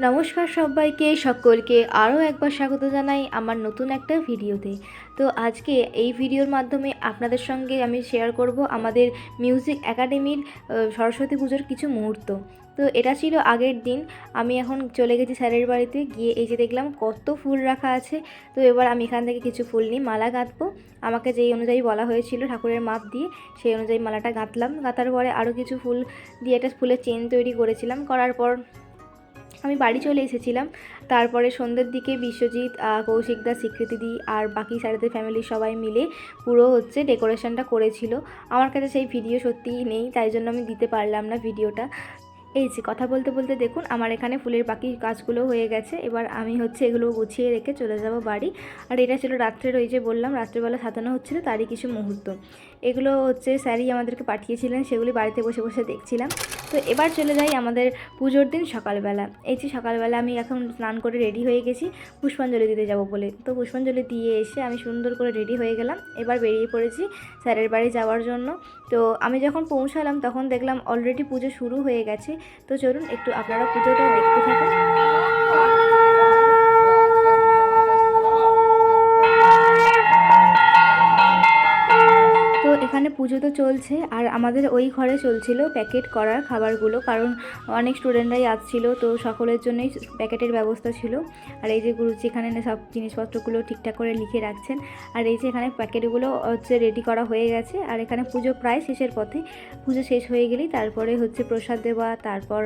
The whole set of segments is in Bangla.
নমস্কার সবাইকে, সকলকে আরও একবার স্বাগত জানাই আমার নতুন একটা ভিডিওতে। তো আজকে এই ভিডিওর মাধ্যমে আপনাদের সঙ্গে আমি শেয়ার করব আমাদের মিউজিক একাডেমির সরস্বতী পুজোর কিছু মুহূর্ত। তো এটা ছিল আগের দিন। আমি এখন চলে গেছি স্যারের বাড়িতে, গিয়ে এই যে দেখলাম কত ফুল রাখা আছে। তো এবার আমি এখান থেকে কিছু ফুল নিয়ে মালা গাঁথবো। আমাকে যেই অনুযায়ী বলা হয়েছিল ঠাকুরের মাপ দিয়ে, সেই অনুযায়ী মালাটা গাঁথলাম। গাঁথার পরে আরও কিছু ফুল দিয়ে একটা ফুলের চেন তৈরি করেছিলাম। করার পর আমি বাড়ি চলে এসেছিলাম। তারপরে সন্ধ্যের দিকে বিশ্বজিৎ, কৌশিকদা, স্বীকৃতিদি আর বাকি স্যারেদের ফ্যামিলির সবাই মিলে পুরো ডেকোরেশনটা করেছিল। আমার কাছে সেই ভিডিও সত্যিই নেই, তাই জন্য আমি দিতে পারলাম না ভিডিওটা। এই যে কথা বলতে বলতে দেখুন আমার এখানে ফুলের বাকি কাজগুলো হয়ে গেছে। এবার আমি এগুলো গুছিয়ে রেখে চলে যাব বাড়ি। আর এটা ছিল রাত্রের, ওই যে বললাম রাত্রেবেলা সাজানো হচ্ছিল তারই কিছু মুহূর্ত। এগুলো স্যারই আমাদেরকে পাঠিয়েছিলেন, সেগুলি বাড়িতে বসে বসে দেখছিলাম। তো এবার চলে যাই আমাদের পুজোর দিন সকালবেলা। এই যে সকালবেলা আমি এখন স্নান করে রেডি হয়ে গেছি পুষ্পাঞ্জলি দিতে যাব বলে। তো পুষ্পাঞ্জলি দিয়ে এসে আমি সুন্দর করে রেডি হয়ে গেলাম। এবার বেরিয়ে পড়েছি স্যারের বাড়ি যাওয়ার জন্য। তো আমি যখন পৌঁছালাম তখন দেখলাম অলরেডি পুজো শুরু হয়ে গেছে। তো চলুন একটু আপনারা পুজোটা দেখতে থাকুন। তো এখানে পুজো তো চলছে, আর আমাদের ওই ঘরে চলছিল প্যাকেট করার খাবারগুলো, কারণ অনেক স্টুডেন্টরাই আসছিল, তো সকলের জন্যই প্যাকেটের ব্যবস্থা ছিল। আর এই যে গুরুজি এখানে সব জিনিসপত্রগুলো ঠিকঠাক করে লিখে রাখছেন। আর এই যে এখানে প্যাকেটগুলো রেডি করা হয়ে গেছে। আর এখানে পুজো প্রায় শেষের পথে। পুজো শেষ হয়ে গেলেই তারপরে প্রসাদ দেওয়া, তারপর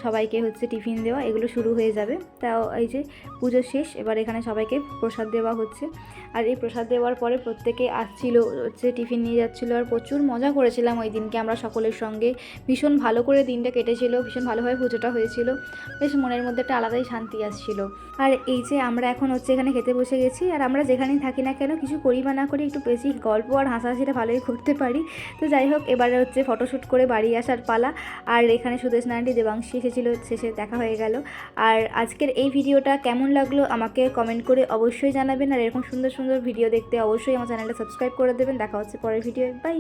সবাইকে টিফিন দেওয়া, এগুলো শুরু হয়ে যাবে। তাও এই যে পুজো শেষ, এবার এখানে সবাইকে প্রসাদ দেওয়া হচ্ছে। আর এই প্রসাদ দেওয়ার পরে প্রত্যেকে আসছিল, টিফিন নিয়ে যাচ্ছিলো। আর প্রচুর মজা করেছিলাম ওই দিনকে আমরা সকলের সঙ্গে। ভীষণ ভালো করে দিনটা কেটেছিল, ভীষণ ভালোভাবে পুজোটা হয়েছিল। বেশ মনের মধ্যে একটা আলাদাই শান্তি আসছিল। আর এই যে আমরা এখন এখানে খেতে বসে গেছি। আর আমরা যেখানেই থাকি না কেন, কিছু করি বা না করি, একটু বেশি গল্প আর হাসাহাসিটা ভালোই করতে পারি। তো যাই হোক, এবারে ফটোশ্যুট করে বাড়ি আসার পালা। আর এখানে সুদেশ নারায়ণী, দেবাংশী এসেছিলো, শেষে দেখা হয়ে গেল। আর আজকের এই ভিডিওটা কেমন লাগলো আমাকে কমেন্ট করে অবশ্যই জানাবেন। আর এরকম সুন্দর সুন্দর ভিডিও দেখতে অবশ্যই আমার চ্যানেলটা সাবস্ক্রাইব করে দেবেন। দেখা হচ্ছে পরের ভিডিও। বাই।